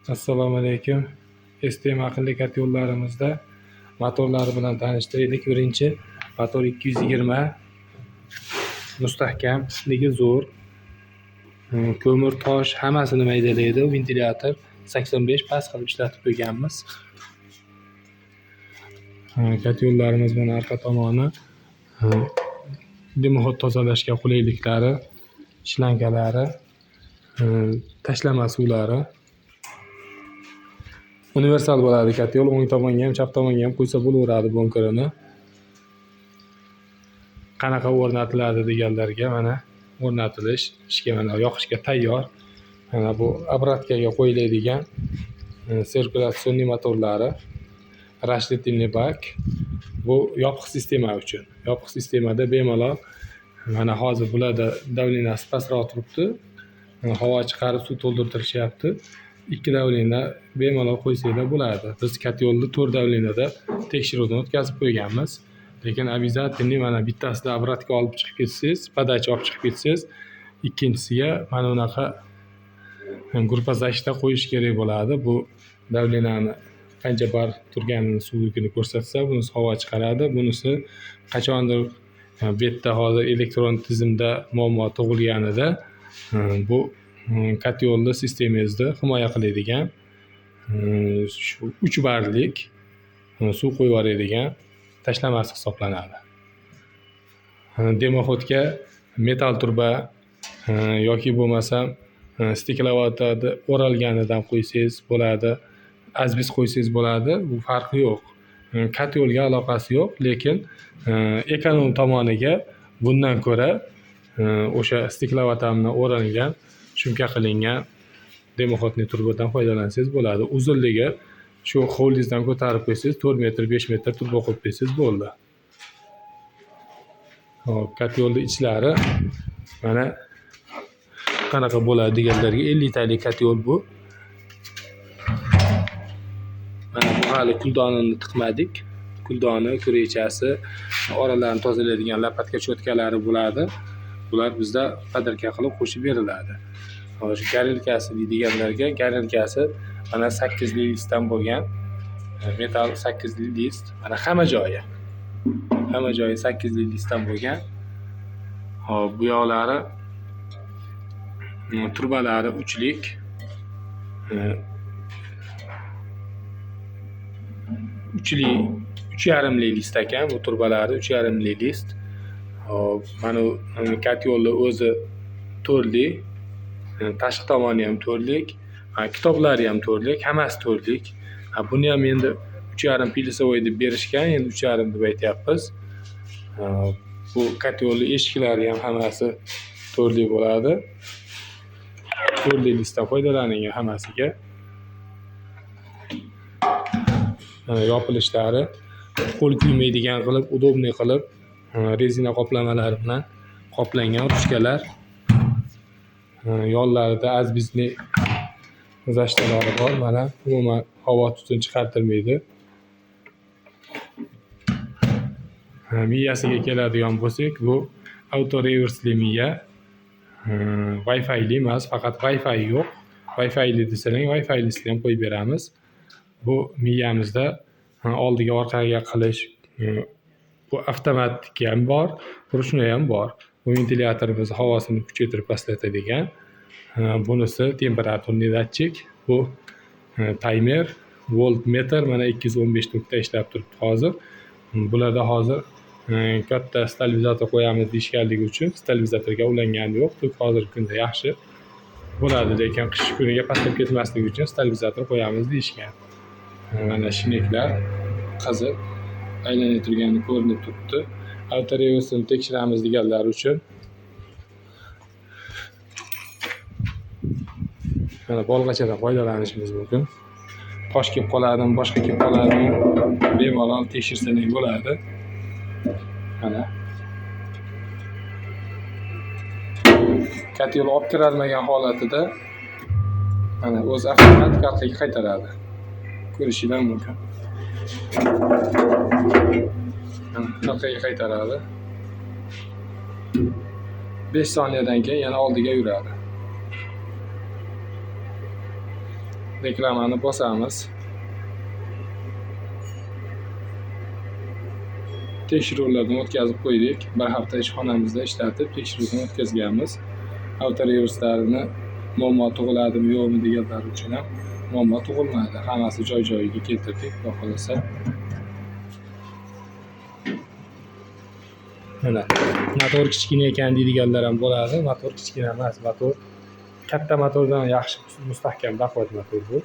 Assalomu alaykum. STM aqlli kat yo'llarimizda motorlari bilan tanishtiraylik. Birinchi motor 220 mustahkam, ishligi zo'r. Ko'mir, tosh hammasini maydalaydi. Ventilyator 85 past qilib ishlatib qo'yganmiz. Kat yo'llarimiz bilan orqa tomoni dimoxod tozalashga qulayliklari, shlankalari, tashlama suvlari. Universal bo'ladi kat yo'l, o'ng tomonga ham, chap tomonga ham qo'ysa bo'laveradi bunkerini. Qanaqa o'rnatiladi deganlarga mana o'rnatilish, ishga mana yoqishga tayyor. Mana bu obratkaga qo'yiladigan sirkulyatsion motorlari, rashletinli bak. Bu yopiq sistema uchun. Yopiq sistemada bemalol mana hozir bularda davleniyasi pastroq turibdi. Havo chiqarib suv to'ldirtirishyapti. 2 davleniya bemalol qo'ysanglar bo'ladi. Biz kat yo'lni 4 davleniyada tekshiruvdan o'tkazib qo'yganmiz. Lekin обязательно mana bittasida obratga olib chiqib ketsangiz, podacha olib chiqib ketsangiz, ikkinchisiga mana bunaqa gruppa zashta qo'yish kerak bo'ladi. Bu davleniyani qancha bar turganini, suvligini ko'rsatsa, bunisi havo chiqaradi. Bunisi qachondir bu yerda hozir elektron tizimda muammo tug'ilganida bu kat yo'lni sistemangizni himoya qiladigan shu 3 barlik suv qo'yib yuboradigan tashlamasi hisoblanadi. Dimoxodga metal turba yoki bo'lmasam stiklovatda o'ralganidan qo'ysangiz bo'ladi, azbest qo'ysangiz bo'ladi, bu farqi yo'q. Kat yo'lga aloqasi yo'q, lekin ekonom tomoniga bundan ko'ra o'sha stiklovatamni o'ralgan, shumka qilingan dimoxodli turbadan foydalansangiz bo'ladi. Uzunligi shu hovlingizdan ko'tarib qo'ysangiz 4 metr, 5 metr turba qo'yib qo'ysangiz bo'ldi. Hop, kat yo'lni ichlari mana qanaqa bo'ladi deganlarga 50 talik kat yo'l bu. Mana bu hali kuldonini tiqmadik. Kuldoni, kurechasi, oralarini tozalaydigan lapatka cho'tkalari bo'ladi. Bular bizda podarka qilib qo'shib beriladi. Hozir garelkasi deydiganlarga garelkasi mana 8 li listdan bo'lgan metal 8 li list. Mana hamma joyi 8 li listdan bo'lgan. Hop, bu yoqlari turbalari 3lik. 3,5 li list ekan bu turbalari, 3,5 li list. Hop, mana kat yo'lni o'zi 4 li. Tashqi tomoni ham 4 lik, kitoblari ham 4 lik, hammasi 4 lik. Buni ham endi 3,5 pilisovoy deb berishgan, endi 3,5 deb aytyapmiz. Bu kat yo'lni eshiklari ham hammasi 4 lik bo'ladi. 4 lik listdan foydalaning hammasiga. Yopilishlari qo'l kuymaydigan qilib, udobniy qilib, rezina qoplamalari bilan qoplangan ruchkalar. Yo'llarida azbestli zashtalari bor. Mana umuman havo tutun chiqartirmaydi. Miyasiga keladigan bo'lsak, bu auto reversli miya. Wi-Fi'li emas, faqat Wi-Fi yo'q. Wi-Fi'li desalang, Wi-Fi'lisini ham qo'yib beramiz. Bu miyamizda oldiga orqaga qilish, bu avtomatik ham bor, ruchnoy ham bor. Bu ventilyatorimiz havosini kuchaytirib pastlatadigan. Bunisi temperaturli datchik, bu timer, voltmetr, mana 215 nokta ishlab turibdi hozir. Bularda hozir katta stabilizator qo'yamiz deyishganligi uchun stabilizatorga ulangani yo'q. Hozirgi kunda yaxshi bo'ladi, lekin qish kuniga pastlab ketmasligi uchun stabilizator qo'yamiz deyishgan. Mana shineklar qiziq aylanib turgani ko'rinib turibdi. Auto reversini tekshiramiz deganlar uchun mana bolg'achadan foydalanishimiz mumkin. Tosh kelib qoladimi, boshqa kelib qoladimi, bemalol tekshirsangiz bo'ladi. Mana kat yo'l olib kirolmagan holatida mana o'z avtomatik orqaga qaytaradi. Ko'rishinglar mumkin. Orqaga qaytaradi. 5 soniyadan keyin yana oldiga yuradi. reklamani bosamiz. Tekshiruvlardan o'tkazib qo'ydik. Bir hafta ishxonamizda ishlatib tekshiruvdan o'tkazganmiz. Avtoreverslarini muammo tug'iladimi yo'qmi deganlar uchun ham muammo tug'ilmadi. Hammasi joy-joyiga keltirdik. Xudo xolasa. Mana motor kichkina ekan deydiganlar ham bo'ladi. Motor kichkina emas, motor katta motordan yaxshi mustahkam baquvvat motor bu.